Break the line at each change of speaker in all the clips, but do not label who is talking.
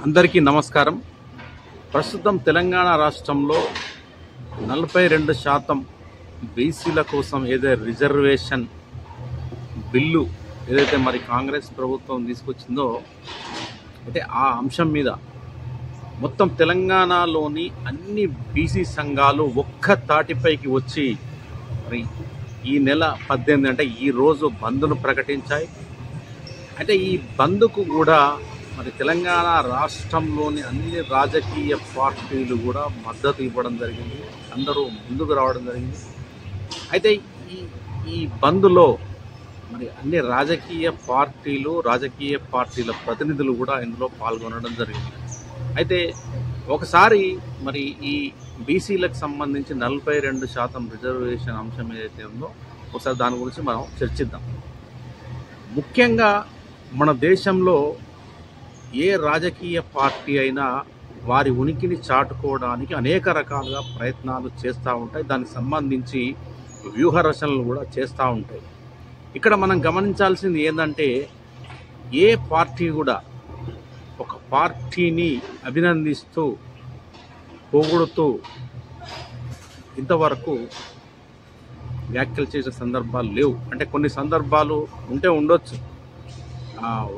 అందరికీ నమస్కారం. ప్రస్తుతం తెలంగాణ రాష్ట్రంలో 42% బీసీల కోసం ఏదైతే రిజర్వేషన్ బిల్లు ఏదైతే మరి కాంగ్రెస్ ప్రభుత్వం తీసుకొచ్చిందో అయితే ఆ అంశం మీద మొత్తం తెలంగాణలోని అన్ని బీసీ సంఘాలు ఒక్క తాటిపైకి వచ్చి మరి ఈ నెల 18 అంటే ఈ రోజు బంద్ను ప్రకటించాయి. అయితే ఈ బంద్కు కూడా మరి తెలంగాణ రాష్ట్రంలోని అన్ని రాజకీయ పార్టీలు కూడా మద్దతు ఇవ్వడం జరిగింది. అందరూ ముందుకు రావడం జరిగింది. అయితే ఈ బంద్లో మరి అన్ని రాజకీయ పార్టీల ప్రతినిధులు కూడా ఇందులో పాల్గొనడం జరిగింది. అయితే ఒకసారి మరి ఈ బీసీలకు సంబంధించి 42% రిజర్వేషన్ అంశం ఏదైతే ఉందో ఒకసారి దాని గురించి మనం చర్చిద్దాం. ముఖ్యంగా మన దేశంలో ఏ రాజకీయ పార్టీ అయినా వారి ఉనికిని చాటుకోవడానికి అనేక రకాలుగా ప్రయత్నాలు చేస్తూ ఉంటాయి. దానికి సంబంధించి వ్యూహ రచనలు కూడా చేస్తూ ఉంటాయి. ఇక్కడ మనం గమనించాల్సింది ఏంటంటే ఏ పార్టీ కూడా ఒక పార్టీని అభినందిస్తూ పొగుడుతూ ఇంతవరకు వ్యాఖ్యలు చేసే సందర్భాలు లేవు. అంటే కొన్ని సందర్భాలు ఉండొచ్చు,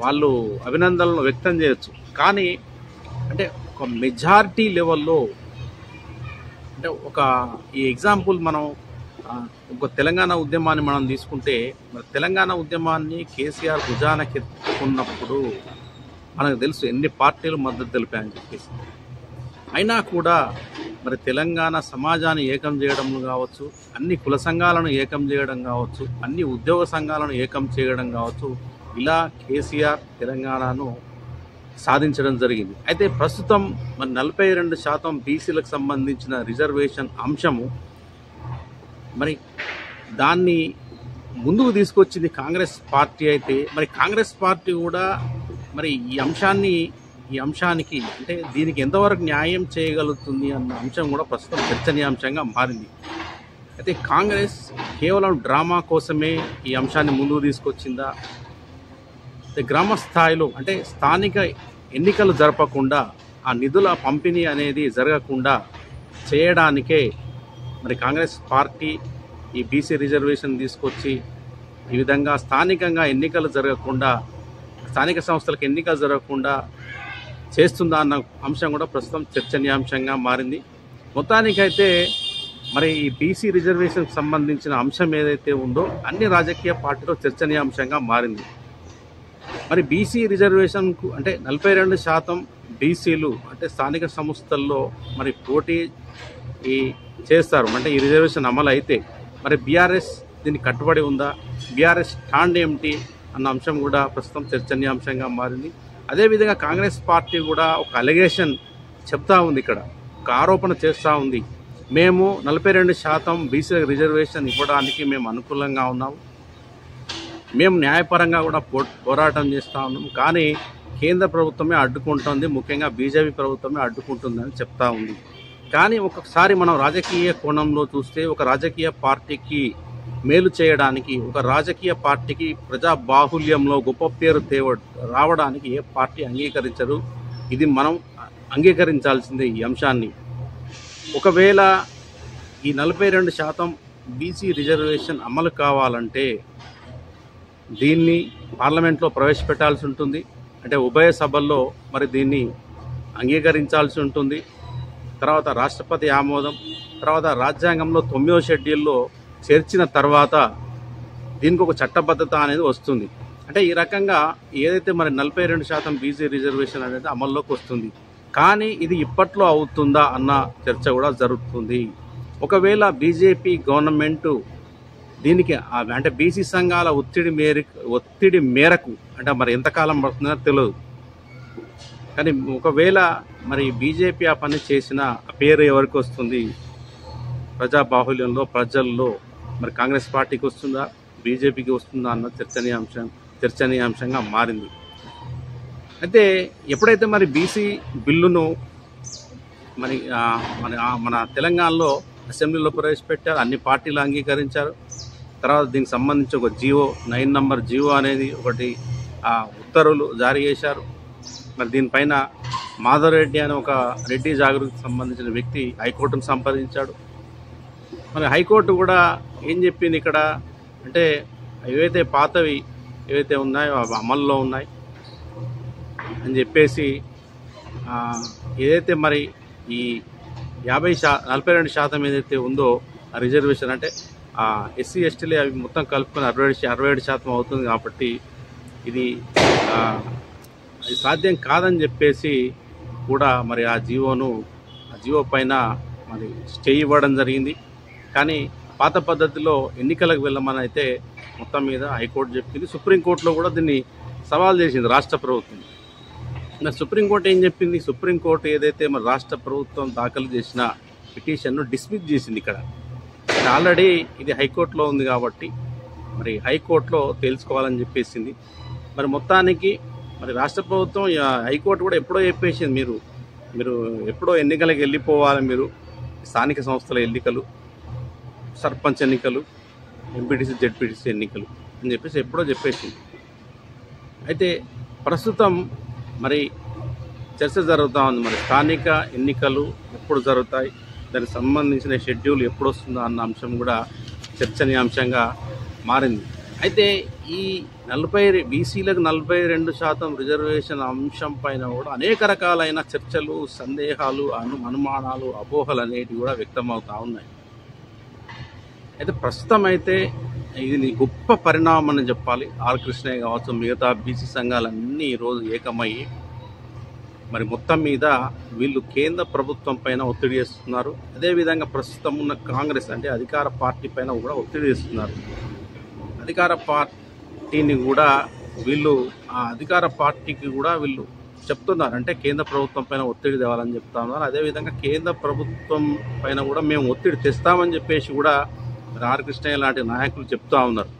వాళ్ళు అభినందనలు వ్యక్తం చేయొచ్చు. కానీ అంటే ఒక మెజారిటీ లెవెల్లో అంటే ఈ ఎగ్జాంపుల్ మనం ఒక తెలంగాణ ఉద్యమాన్ని మనం తీసుకుంటే మరి తెలంగాణ ఉద్యమాన్ని కేసీఆర్ భుజానకెత్తుకున్నప్పుడు మనకు తెలుసు ఎన్ని పార్టీలు మద్దతు తెలిపాయని చెప్పేసి. అయినా కూడా మరి తెలంగాణ సమాజాన్ని ఏకం చేయడం కావచ్చు, అన్ని కుల సంఘాలను ఏకం చేయడం కావచ్చు, అన్ని ఉద్యోగ సంఘాలను ఏకం చేయడం కావచ్చు, ఇలా కేసీఆర్ తెలంగాణను సాధించడం జరిగింది. అయితే ప్రస్తుతం మరి 42% బీసీలకు సంబంధించిన రిజర్వేషన్ అంశము మరి దాన్ని ముందుకు తీసుకొచ్చింది కాంగ్రెస్ పార్టీ. అయితే మరి కాంగ్రెస్ పార్టీ కూడా మరి ఈ అంశానికి అంటే దీనికి ఎంతవరకు న్యాయం చేయగలుగుతుంది అన్న అంశం కూడా ప్రస్తుతం చర్చనీయాంశంగా మారింది. అయితే కాంగ్రెస్ కేవలం డ్రామా కోసమే ఈ అంశాన్ని ముందుకు తీసుకొచ్చిందా, గ్రామ స్థాయిలో అంటే స్థానిక ఎన్నికలు జరపకుండా ఆ నిధుల పంపిణీ అనేది జరగకుండా చేయడానికే మరి కాంగ్రెస్ పార్టీ ఈ బీసీ రిజర్వేషన్ తీసుకొచ్చి ఈ విధంగా స్థానికంగా ఎన్నికలు జరగకుండా, స్థానిక సంస్థలకు ఎన్నికలు జరగకుండా చేస్తుందా అన్న అంశం కూడా ప్రస్తుతం చర్చనీయాంశంగా మారింది. మొత్తానికైతే మరి ఈ బీసీ రిజర్వేషన్కి సంబంధించిన అంశం ఏదైతే ఉందో అన్ని రాజకీయ పార్టీలో చర్చనీయాంశంగా మారింది. మరి బీసీ రిజర్వేషన్కు అంటే 42% బీసీలు అంటే స్థానిక సంస్థల్లో మరి పోటీ చేస్తారు. అంటే ఈ రిజర్వేషన్ అమలు అయితే మరి బీఆర్ఎస్ దీనికి కట్టుబడి ఉందా, బీఆర్ఎస్ స్టాండ్ ఏమిటి అన్న అంశం కూడా ప్రస్తుతం చర్చనీయాంశంగా మారింది. అదేవిధంగా కాంగ్రెస్ పార్టీ కూడా ఒక అలిగేషన్ చెప్తా ఉంది, ఇక్కడ ఒక ఆరోపణ చేస్తూ ఉంది. మేము 42% బీసీ రిజర్వేషన్ ఇవ్వడానికి మేము అనుకూలంగా ఉన్నాము, మేము న్యాయపరంగా కూడా పోరాటం చేస్తూ ఉన్నాం, కానీ కేంద్ర ప్రభుత్వమే అడ్డుకుంటుంది, ముఖ్యంగా బీజేపీ ప్రభుత్వమే అడ్డుకుంటుందని చెప్తా ఉంది. కానీ ఒక్కొక్కసారి మనం రాజకీయ కోణంలో చూస్తే ఒక రాజకీయ పార్టీకి మేలు చేయడానికి, ఒక రాజకీయ పార్టీకి ప్రజా బాహుల్యంలో గొప్ప పేరు రావడానికి ఏ పార్టీ అంగీకరించరు. ఇది మనం అంగీకరించాల్సిందే ఈ అంశాన్ని. ఒకవేళ ఈ 42% బీసీ రిజర్వేషన్ అమలు కావాలంటే దీన్ని పార్లమెంట్లో ప్రవేశపెట్టాల్సి ఉంటుంది. అంటే ఉభయ సభల్లో మరి దీన్ని అంగీకరించాల్సి ఉంటుంది. తర్వాత రాష్ట్రపతి ఆమోదం, తర్వాత రాజ్యాంగంలో 9వ షెడ్యూల్లో చేర్చిన తర్వాత దీనికి ఒక చట్టబద్ధత అనేది వస్తుంది. అంటే ఈ రకంగా ఏదైతే మరి 42% బీసీ రిజర్వేషన్ అనేది అమల్లోకి వస్తుంది. కానీ ఇది ఇప్పట్లో అవుతుందా అన్న చర్చ కూడా జరుగుతుంది. ఒకవేళ బీజేపీ గవర్నమెంటు దీనికి అంటే బీసీ సంఘాల ఒత్తిడి మేరకు అంటే మరి ఎంతకాలం పడుతుందో తెలియదు. కానీ ఒకవేళ మరి బీజేపీ ఆ పని చేసిన పేరు ఎవరికి వస్తుంది, ప్రజా బాహుల్యంలో ప్రజల్లో మరి కాంగ్రెస్ పార్టీకి వస్తుందా, బీజేపీకి వస్తుందా అన్న చర్చనీయాంశంగా మారింది. అయితే ఎప్పుడైతే మరి బీసీ బిల్లును మరి మన తెలంగాణలో అసెంబ్లీలో ప్రవేశపెట్టారు, అన్ని పార్టీలు అంగీకరించారు. తర్వాత దీనికి సంబంధించి ఒక 9 నంబర్ జీవో అనేది ఒకటి ఉత్తర్వులు జారీ చేశారు. మరి దీనిపైన మాధవరెడ్డి అనే ఒక రెడ్డి జాగృతికి సంబంధించిన వ్యక్తి హైకోర్టును సంప్రదించాడు. మరి హైకోర్టు కూడా ఏం చెప్పింది ఇక్కడ అంటే ఏవైతే పాతవి ఏవైతే ఉన్నాయో అవి అమల్లో ఉన్నాయి అని చెప్పేసి ఏదైతే మరి ఈ 42% ఏదైతే ఉందో ఆ రిజర్వేషన్ అంటే ఎస్సీ ఎస్టీలే అవి మొత్తం కలుపుకొని 67% అవుతుంది కాబట్టి ఇది సాధ్యం కాదని చెప్పేసి కూడా మరి ఆ జీవో పైన మరి స్టే ఇవ్వడం జరిగింది. కానీ పాత పద్ధతిలో ఎన్నికలకు వెళ్ళమని అయితే మొత్తం మీద హైకోర్టు చెప్పింది. సుప్రీంకోర్టులో కూడా దీన్ని సవాల్ చేసింది రాష్ట్ర ప్రభుత్వం. మరి సుప్రీంకోర్టు ఏం చెప్పింది? సుప్రీంకోర్టు ఏదైతే మరి రాష్ట్ర ప్రభుత్వం దాఖలు చేసిన పిటిషన్ను డిస్మిస్ చేసింది. ఇక్కడ ఆల్రెడీ ఇది హైకోర్టులో ఉంది కాబట్టి మరి హైకోర్టులో తేల్చుకోవాలని చెప్పేసింది. మరి మొత్తానికి మరి రాష్ట్ర ప్రభుత్వం హైకోర్టు కూడా ఎప్పుడో చెప్పేసింది, మీరు ఎప్పుడో ఎన్నికలకు వెళ్ళిపోవాలి, మీరు స్థానిక సంస్థల ఎన్నికలు, సర్పంచ్ ఎన్నికలు, ఎంపీటీసీ జెడ్పీటీసీ ఎన్నికలు అని చెప్పేసి ఎప్పుడో చెప్పేసింది. అయితే ప్రస్తుతం మరి చర్చ జరుగుతూ ఉంది. మరి స్థానిక ఎన్నికలు ఎప్పుడు జరుగుతాయి, దానికి సంబంధించిన షెడ్యూల్ ఎప్పుడు వస్తుందో అన్న అంశం కూడా చర్చనీయాంశంగా మారింది. అయితే ఈ బీసీలకు 42% రిజర్వేషన్ అంశం పైన కూడా అనేక రకాలైన చర్చలు, సందేహాలు, అనుమానాలు, అపోహలు అనేటివి కూడా వ్యక్తమవుతూ ఉన్నాయి. అయితే ప్రస్తుతం అయితే ఇది గొప్ప పరిణామం అని చెప్పాలి. ఆర్ కృష్ణయ్య కావచ్చు, మిగతా బీసీ సంఘాలన్నీ ఈరోజు ఏకమయ్యి మరి మొత్తం మీద వీళ్ళు కేంద్ర ప్రభుత్వం పైన ఒత్తిడి చేస్తున్నారు. అదేవిధంగా ప్రస్తుతం ఉన్న కాంగ్రెస్ అంటే అధికార పార్టీ పైన కూడా ఒత్తిడి చేస్తున్నారు. అధికార పార్టీని కూడా అధికార పార్టీకి కూడా వీళ్ళు చెప్తున్నారు అంటే కేంద్ర ప్రభుత్వం పైన ఒత్తిడి తేవాలని చెప్తా ఉన్నారు. అదేవిధంగా కేంద్ర ప్రభుత్వం పైన కూడా మేము ఒత్తిడి తెస్తామని చెప్పేసి కూడా ఆర్ కృష్ణయ్య లాంటి నాయకులు చెప్తూ ఉన్నారు.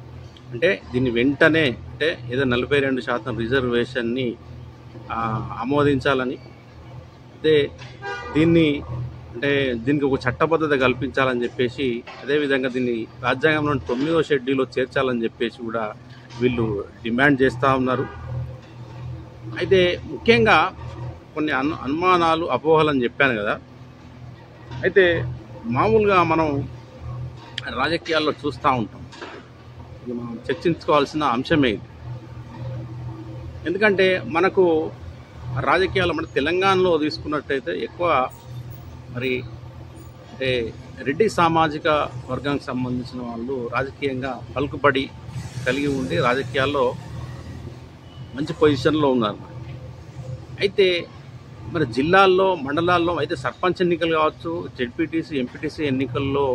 అంటే దీన్ని వెంటనే అంటే ఏదో 42% రిజర్వేషన్ని ఆమోదించాలని, అదే దీనికి ఒక చట్టబద్ధత కల్పించాలని చెప్పేసి, అదేవిధంగా దీన్ని రాజ్యాంగంలోని 9వ షెడ్యూల్లో చేర్చాలని చెప్పేసి కూడా వీళ్ళు డిమాండ్ చేస్తూ ఉన్నారు. అయితే ముఖ్యంగా కొన్ని అనుమానాలు, అపోహలు అని చెప్పాను కదా. అయితే మామూలుగా మనం రాజకీయాల్లో చూస్తూ ఉంటాం, ఇది మనం చర్చించుకోవాల్సిన అంశమే ఇది. ఎందుకంటే మనకు రాజకీయాలు మన తెలంగాణలో తీసుకున్నట్టయితే ఎక్కువ మరి అంటే రెడ్డి సామాజిక వర్గానికి సంబంధించిన వాళ్ళు రాజకీయంగా పలుకుబడి కలిగి ఉండి రాజకీయాల్లో మంచి పొజిషన్లో ఉన్నారు. అయితే మరి జిల్లాల్లో, మండలాల్లో అయితే సర్పంచ్ ఎన్నికలు కావచ్చు, జెడ్పీటీసీ, ఎంపీటీసీ ఎన్నికల్లో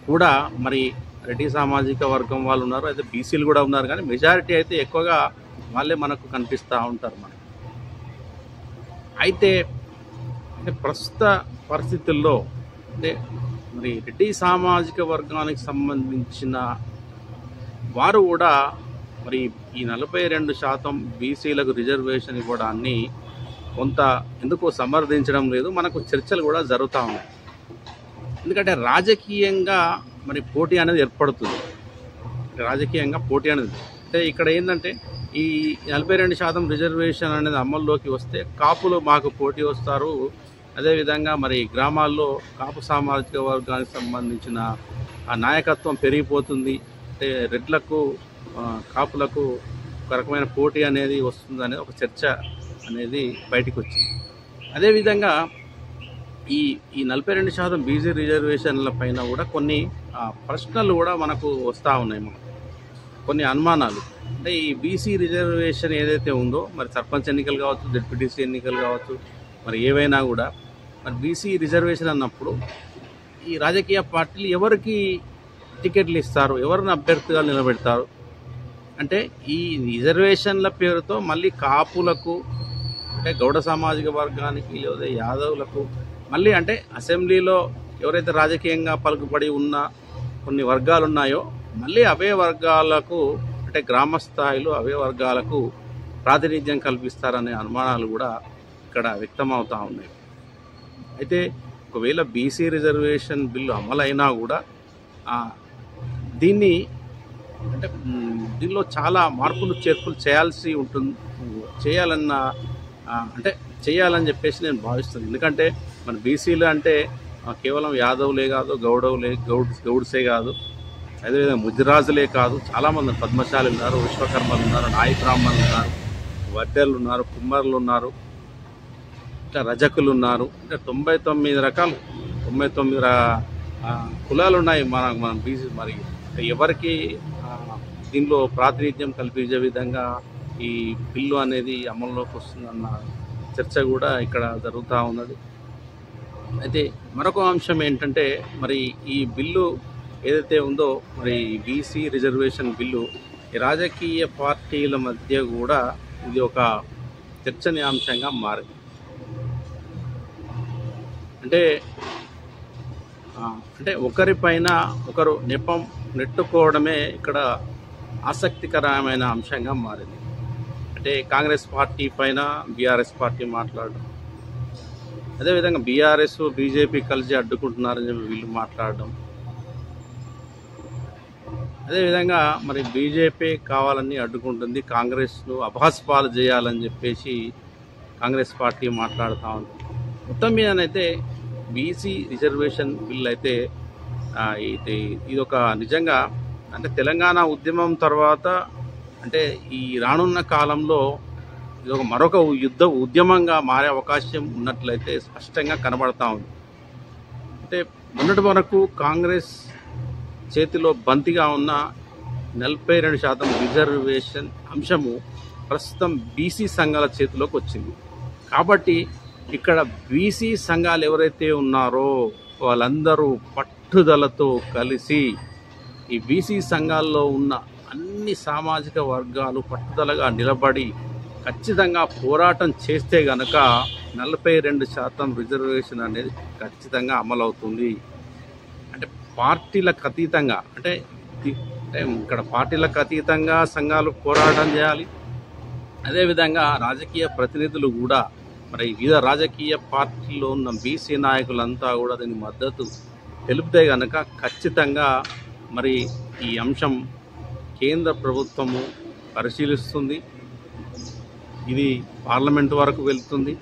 కూడా మరి రెడ్డి సామాజిక వర్గం వాళ్ళు ఉన్నారు. అయితే బీసీలు కూడా ఉన్నారు. కానీ మెజారిటీ అయితే ఎక్కువగా వాళ్ళే మనకు కనిపిస్తూ ఉంటారు మనకు. అయితే ప్రస్తుత పరిస్థితుల్లో అంటే మరి రెడ్డి సామాజిక వర్గానికి సంబంధించిన వారు కూడా మరి ఈ 42% బీసీలకు రిజర్వేషన్ ఇవ్వడాన్ని కొంత ఎందుకో సమర్థించడం లేదు. మనకు చర్చలు కూడా జరుగుతూ ఉన్నాయి. ఎందుకంటే రాజకీయంగా మరి పోటీ అనేది ఏర్పడుతుంది. రాజకీయంగా పోటీ అనేది అంటే ఇక్కడ ఏంటంటే ఈ 42% రిజర్వేషన్ అనేది అమల్లోకి వస్తే కాపులు మాకు పోటీ వస్తారు. అదేవిధంగా మరి గ్రామాల్లో కాపు సామాజిక వర్గానికి సంబంధించిన ఆ నాయకత్వం పెరిగిపోతుంది. అంటే రెడ్లకు, కాపులకు ఒక రకమైన పోటీ అనేది వస్తుంది అనేది ఒక చర్చ అనేది బయటకు వచ్చింది. అదేవిధంగా ఈ 42% బీసీ రిజర్వేషన్ల పైన కూడా కొన్ని ప్రశ్నలు కూడా మనకు వస్తూ ఉన్నాయి. మనకు కొన్ని అనుమానాలు అంటే ఈ బీసీ రిజర్వేషన్ ఏదైతే ఉందో మరి సర్పంచ్ ఎన్నికలు కావచ్చు, జెడ్పీటీసీ ఎన్నికలు కావచ్చు, మరి ఏవైనా కూడా మరి బీసీ రిజర్వేషన్ అన్నప్పుడు ఈ రాజకీయ పార్టీలు ఎవరికి టికెట్లు ఇస్తారు, ఎవరిని అభ్యర్థిగా నిలబెడతారు అంటే ఈ రిజర్వేషన్ల పేరుతో మళ్ళీ కాపులకు అంటే గౌడ సామాజిక వర్గానికి లేదా యాదవులకు మళ్ళీ అంటే అసెంబ్లీలో ఎవరైతే రాజకీయంగా పలుకుబడి ఉన్న కొన్ని వర్గాలు ఉన్నాయో మళ్ళీ అవే వర్గాలకు అంటే గ్రామ స్థాయిలో అవే వర్గాలకు ప్రాతినిధ్యం కల్పిస్తారనే అనుమానాలు కూడా ఇక్కడ వ్యక్తమవుతూ ఉన్నాయి. అయితే ఒకవేళ బీసీ రిజర్వేషన్ బిల్లు అమలైనా కూడా దీన్ని అంటే దీనిలో చాలా మార్పులు చేర్పులు చేయాలన్న అంటే చేయాలని చెప్పేసి నేను భావిస్తున్నాను. ఎందుకంటే మన బీసీలు అంటే కేవలం యాదవులే కాదు, గౌడ్సే కాదు, అదేవిధంగా ముదిరాజులే కాదు, చాలామంది పద్మశాలి ఉన్నారు, విశ్వకర్మలు ఉన్నారు, నాయి బ్రాహ్మణులు ఉన్నారు, వడ్డెలు ఉన్నారు, కుమ్మరులు ఉన్నారు, ఇట్లా రజకులు ఉన్నారు. అంటే 99 రకాలు 99 కులాలు ఉన్నాయి మన బీసీ. మరి ఎవరికి దీనిలో ప్రాతినిధ్యం కల్పించే విధంగా ఈ బిల్లు అనేది అమల్లోకి వస్తుందన్న చర్చ కూడా ఇక్కడ జరుగుతూ ఉన్నది. అయితే మరొక అంశం ఏంటంటే, మరి ఈ బిల్లు ఏదైతే ఉందో, మరి బీసీ రిజర్వేషన్ బిల్లు ఈ రాజకీయ పార్టీల మధ్య కూడా ఇది ఒక చర్చనీయాంశంగా మారింది. అంటే ఒకరిపైన ఒకరు నెట్టుకోవడమే ఇక్కడ ఆసక్తికరమైన అంశంగా మారింది. అంటే కాంగ్రెస్ పార్టీ పైన బీఆర్ఎస్ పార్టీ మాట్లాడడం, అదేవిధంగా బీఆర్ఎస్ బీజేపీ కలిసి అడ్డుకుంటున్నారని చెప్పి వీళ్ళు మాట్లాడడం, అదేవిధంగా మరి బీజేపీ కావాలని అడ్డుకుంటుంది, కాంగ్రెస్ను అభాస్పాలు చేయాలని చెప్పేసి కాంగ్రెస్ పార్టీ మాట్లాడుతూ ఉంది. మొత్తం మీదనైతే బీసీ రిజర్వేషన్ బిల్ అయితే ఇది ఒక నిజంగా అంటే తెలంగాణ ఉద్యమం తర్వాత అంటే ఈ రానున్న కాలంలో ఇది ఒక మరొక ఉద్యమంగా మారే అవకాశం ఉన్నట్లయితే స్పష్టంగా కనబడతా ఉంది. అంటే మొన్నటి వరకు కాంగ్రెస్ చేతిలో బంతిగా ఉన్న 42% రిజర్వేషన్ అంశము ప్రస్తుతం బీసీ సంఘాల చేతిలోకి వచ్చింది. కాబట్టి ఇక్కడ బీసీ సంఘాలు ఎవరైతే ఉన్నారో వాళ్ళందరూ పట్టుదలతో కలిసి ఈ బీసీ సంఘాల్లో ఉన్న అన్ని సామాజిక వర్గాలు పట్టుదలగా నిలబడి ఖచ్చితంగా పోరాటం చేస్తే గనక 42% రిజర్వేషన్ అనేది ఖచ్చితంగా అమలవుతుంది. అంటే పార్టీలకు అతీతంగా అంటే ఇక్కడ పార్టీలకు అతీతంగా సంఘాలు పోరాటం చేయాలి. అదేవిధంగా రాజకీయ ప్రతినిధులు కూడా మరి వివిధ రాజకీయ పార్టీల్లో ఉన్న బీసీ నాయకులంతా కూడా దీని మద్దతు తెలిపితే కనుక ఖచ్చితంగా మరి ఈ అంశం కేంద్ర ప్రభుత్వము పరిశీలిస్తుంది, ఇది పార్లమెంటు వరకు వెళ్తుంది.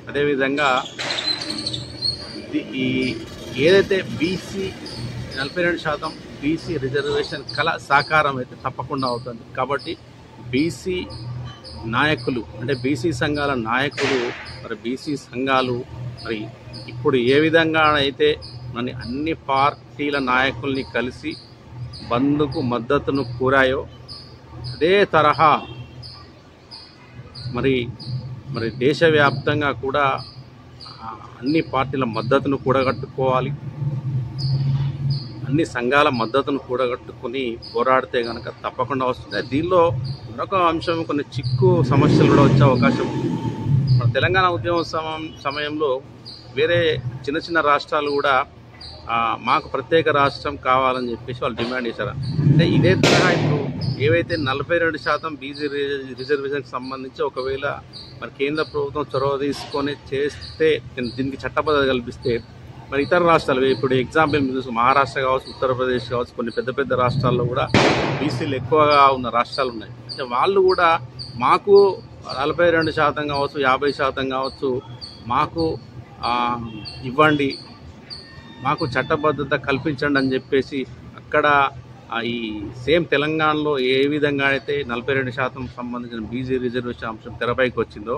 అదేవిధంగా ఈ ఏదైతే బీసీ 42% బీసీ రిజర్వేషన్ కళ సాకారం అయితే తప్పకుండా అవుతుంది. కాబట్టి బీసీ నాయకులు అంటే బీసీ సంఘాల నాయకులు మరి బీసీ సంఘాలు మరి ఇప్పుడు ఏ విధంగా అయితే మన అన్ని పార్టీల నాయకుల్ని కలిసి బంద్కు మద్దతును కోరాయో అదే తరహా మరి దేశవ్యాప్తంగా కూడా అన్ని పార్టీల మద్దతును కూడగట్టుకోవాలి, అన్ని సంఘాల మద్దతును కూడగట్టుకుని పోరాడితే కనుక తప్పకుండా వస్తుంది. దీనిలో మరొక అంశం కొన్ని చిక్కు సమస్యలు కూడా వచ్చే అవకాశం ఉంది. మన తెలంగాణ ఉద్యమ సమయంలో వేరే చిన్న చిన్న రాష్ట్రాలు కూడా మాకు ప్రత్యేక రాష్ట్రం కావాలని చెప్పేసి వాళ్ళు డిమాండ్ చేశారు. అంటే ఇదే తరహా ఇప్పుడు ఏవైతే 42% బీసీ రిజర్వేషన్కి సంబంధించి ఒకవేళ మరి కేంద్ర ప్రభుత్వం చొరవ తీసుకొని చేస్తే దీనికి చట్టబద్ధత కల్పిస్తే మరి ఇతర రాష్ట్రాలు ఇప్పుడు ఎగ్జాంపుల్ మీరు మహారాష్ట్ర కావచ్చు, ఉత్తరప్రదేశ్ కావచ్చు, కొన్ని పెద్ద పెద్ద రాష్ట్రాల్లో కూడా బీసీలు ఎక్కువగా ఉన్న రాష్ట్రాలు ఉన్నాయి. అంటే వాళ్ళు కూడా మాకు 42% కావచ్చు, 50% కావచ్చు మాకు ఇవ్వండి, మాకు చట్టబద్ధత కల్పించండి అని చెప్పేసి అక్కడ ఈ సేమ్ తెలంగాణలో ఏ విధంగా అయితే 42% సంబంధించిన బీసీ రిజర్వేషన్ అంశం తెరపైకి వచ్చిందో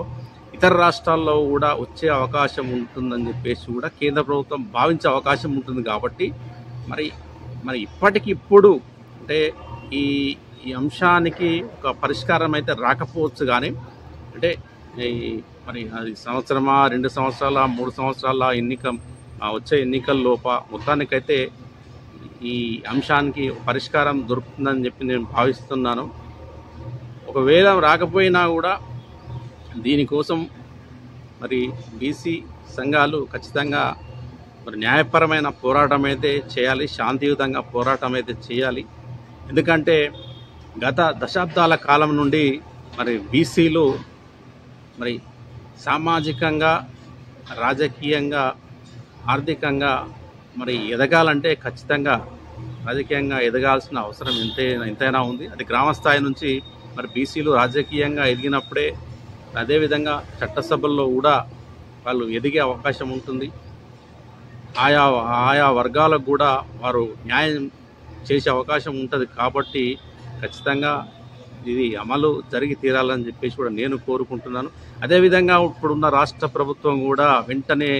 ఇతర రాష్ట్రాల్లో కూడా వచ్చే అవకాశం ఉంటుందని చెప్పేసి కూడా కేంద్ర ప్రభుత్వం భావించే అవకాశం ఉంటుంది. కాబట్టి మరి ఇప్పటికిప్పుడు అంటే ఈ అంశానికి ఒక పరిష్కారం అయితే రాకపోవచ్చు, కానీ అంటే మరి అది సంవత్సరమా 2 సంవత్సరాల 3 సంవత్సరాల వచ్చే ఎన్నికల్లోప మొత్తానికైతే ఈ అంశానికి పరిష్కారం దొరుకుతుందని చెప్పి నేను భావిస్తున్నాను. ఒకవేళ రాకపోయినా కూడా దీనికోసం మరి బీసీ సంఘాలు ఖచ్చితంగా మరి న్యాయపరమైన పోరాటం అయితే చేయాలి, శాంతియుతంగా పోరాటం అయితే చేయాలి. ఎందుకంటే గత దశాబ్దాల కాలం నుండి మరి బీసీలు మరి సామాజికంగా, రాజకీయంగా, ఆర్థికంగా మరి ఎదగాలంటే ఖచ్చితంగా రాజకీయంగా ఎదగాల్సిన అవసరం ఎంతైనా ఉంది. అది గ్రామ స్థాయి నుంచి మరి బీసీలు రాజకీయంగా ఎదిగినప్పుడే అదేవిధంగా చట్టసభల్లో కూడా వాళ్ళు ఎదిగే అవకాశం ఉంటుంది. ఆయా ఆయా వర్గాలకు కూడా వారు న్యాయం చేసే అవకాశం ఉంటుంది. కాబట్టి ఖచ్చితంగా ఇది అమలు జరిగి తీరాలని చెప్పేసి కూడా నేను కోరుకుంటున్నాను. అదేవిధంగా ఇప్పుడున్న రాష్ట్ర ప్రభుత్వం కూడా వెంటనే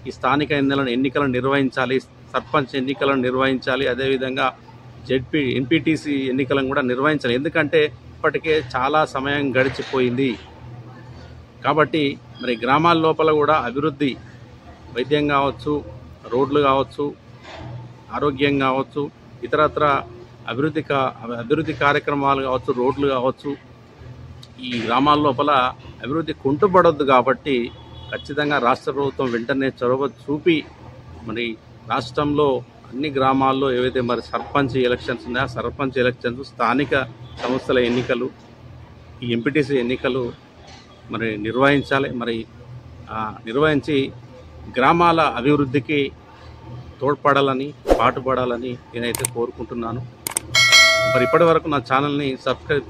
ఈ స్థానిక ఎన్నికలను నిర్వహించాలి, సర్పంచ్ ఎన్నికలను నిర్వహించాలి, అదేవిధంగా ఎంపీటీసీ ఎన్నికలను కూడా నిర్వహించాలి. ఎందుకంటే ఇప్పటికే చాలా సమయం గడిచిపోయింది. కాబట్టి మరి గ్రామాల లోపల కూడా అభివృద్ధి, వైద్యం కావచ్చు, రోడ్లు కావచ్చు, ఆరోగ్యం కావచ్చు, ఇతరత్ర అభివృద్ధి కార్యక్రమాలు కావచ్చు, రోడ్లు కావచ్చు, ఈ గ్రామాల లోపల అభివృద్ధి కుంటుపడొద్దు. కాబట్టి ఖచ్చితంగా రాష్ట్ర ప్రభుత్వం వెంటనే చొరవ చూపి మరి రాష్ట్రంలో అన్ని గ్రామాల్లో ఏవైతే మరి సర్పంచ్ ఎలక్షన్స్ ఉన్నాయో సర్పంచ్ ఎలక్షన్స్, స్థానిక సంస్థల ఎన్నికలు, ఈ ఎంపీటీసీ ఎన్నికలు మరి నిర్వహించాలి. మరి నిర్వహించి గ్రామాల అభివృద్ధికి తోడ్పడాలని, పాటుపడాలని నేనైతే కోరుకుంటున్నాను. మరి ఇప్పటి వరకు నా ఛానల్ని సబ్స్క్రైబ్